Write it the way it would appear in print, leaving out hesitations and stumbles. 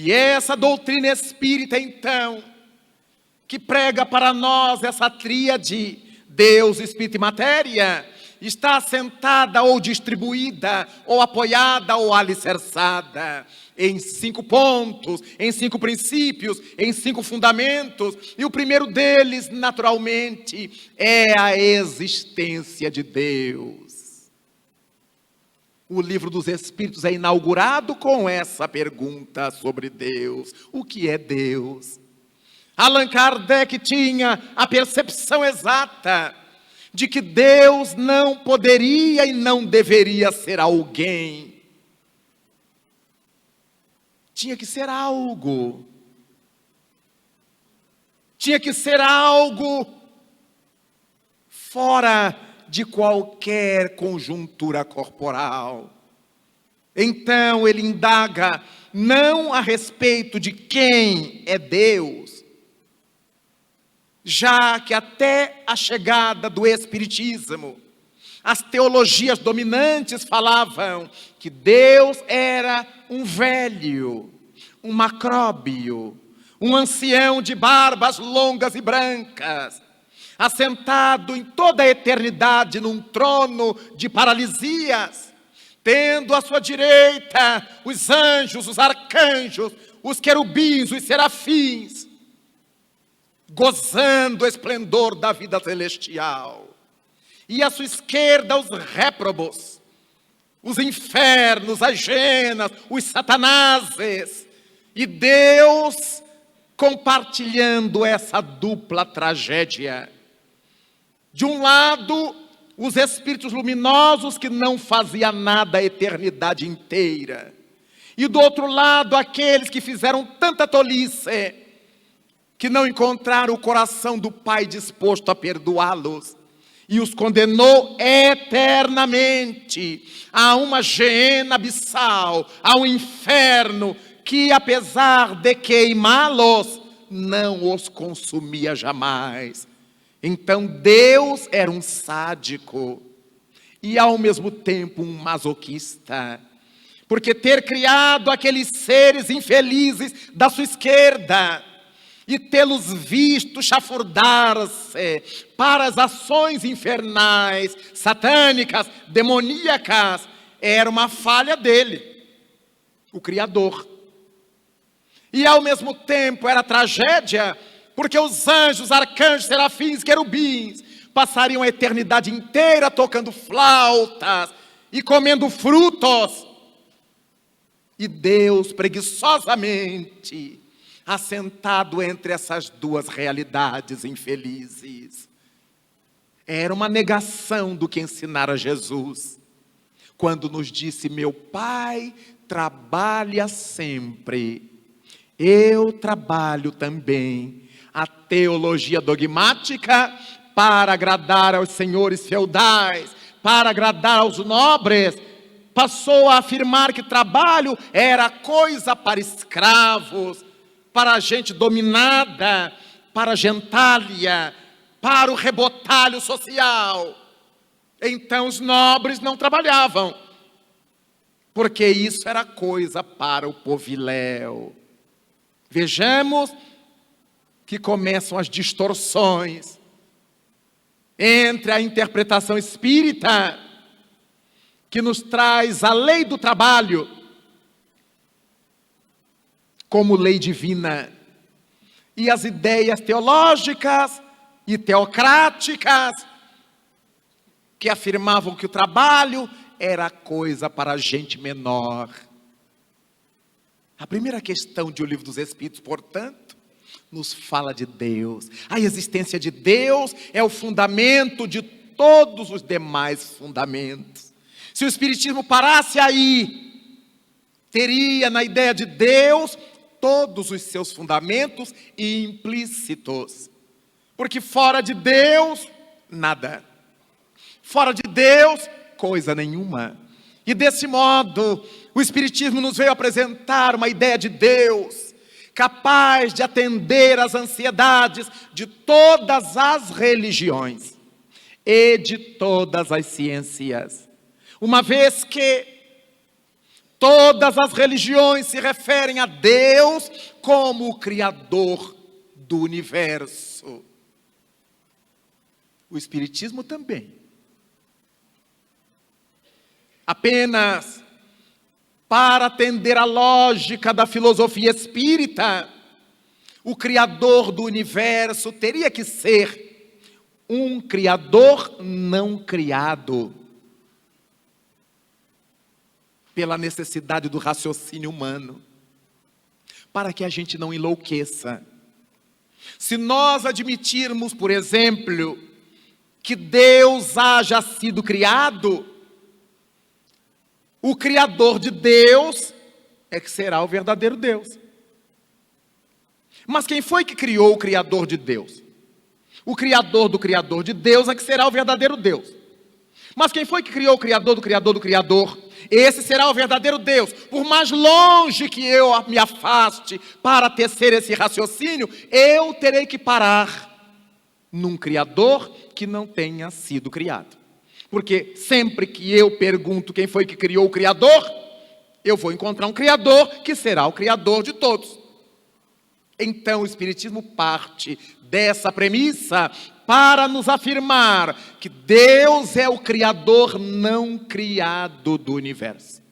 E essa doutrina espírita, então, que prega para nós essa tríade, Deus, Espírito e Matéria, está assentada ou distribuída, ou apoiada ou alicerçada em 5 pontos, em 5 princípios, em 5 fundamentos. E o primeiro deles, naturalmente, é a existência de Deus. O Livro dos Espíritos é inaugurado com essa pergunta sobre Deus. O que é Deus? Allan Kardec tinha a percepção exata de que Deus não poderia e não deveria ser alguém. Tinha que ser algo. Tinha que ser algo fora de qualquer conjuntura corporal. Então ele indaga não a respeito de quem é Deus, já que até a chegada do Espiritismo, as teologias dominantes falavam que Deus era um velho, um macróbio, um ancião de barbas longas e brancas, assentado em toda a eternidade num trono de paralisias, tendo à sua direita os anjos, os arcanjos, os querubins, os serafins, gozando o esplendor da vida celestial. E à sua esquerda os réprobos, os infernos, as hienas, os satanases. E Deus compartilhando essa dupla tragédia. De um lado, os espíritos luminosos que não faziam nada a eternidade inteira. E do outro lado, aqueles que fizeram tanta tolice, que não encontraram o coração do Pai disposto a perdoá-los, e os condenou eternamente a uma geena abissal, a um inferno, que apesar de queimá-los, não os consumia jamais. Então Deus era um sádico, e ao mesmo tempo um masoquista, porque ter criado aqueles seres infelizes da sua esquerda, e tê-los visto chafurdar-se para as ações infernais, satânicas, demoníacas, era uma falha dele, o Criador. E ao mesmo tempo era tragédia, porque os anjos, arcanjos, serafins, querubins passariam a eternidade inteira tocando flautas e comendo frutos. E Deus, preguiçosamente, assentado entre essas duas realidades infelizes. Era uma negação do que ensinara Jesus, quando nos disse: meu Pai trabalha sempre, eu trabalho também. A teologia dogmática, para agradar aos senhores feudais, para agradar aos nobres, passou a afirmar que trabalho era coisa para escravos, para a gente dominada, para a gentalha, para o rebotalho social. Então os nobres não trabalhavam, porque isso era coisa para o poviléu. Vejamos que começam as distorções entre a interpretação espírita, que nos traz a lei do trabalho como lei divina, e as ideias teológicas e teocráticas, que afirmavam que o trabalho era coisa para gente menor. A primeira questão de O Livro dos Espíritos, portanto, nos fala de Deus. A existência de Deus é o fundamento de todos os demais fundamentos. Se o Espiritismo parasse aí, teria na ideia de Deus todos os seus fundamentos implícitos. Porque fora de Deus, nada. Fora de Deus, coisa nenhuma. E desse modo, o Espiritismo nos veio apresentar uma ideia de Deus capaz de atender às ansiedades de todas as religiões e de todas as ciências. Uma vez que Todas as religiões se referem a Deus como o Criador do universo. O Espiritismo também. Apenas para atender à lógica da filosofia espírita, o Criador do universo teria que ser um Criador não criado, pela necessidade do raciocínio humano, para que a gente não enlouqueça. Se nós admitirmos, por exemplo, que Deus haja sido criado, o Criador de Deus é que será o verdadeiro Deus. Mas quem foi que criou o Criador de Deus? O Criador do Criador de Deus é que será o verdadeiro Deus. Mas quem foi que criou o Criador do Criador do Criador? Esse será o verdadeiro Deus. Por mais longe que eu me afaste para tecer esse raciocínio, eu terei que parar num Criador que não tenha sido criado. Porque sempre que eu pergunto quem foi que criou o Criador, eu vou encontrar um Criador que será o Criador de todos. Então o Espiritismo parte dessa premissa para nos afirmar que Deus é o Criador não criado do universo.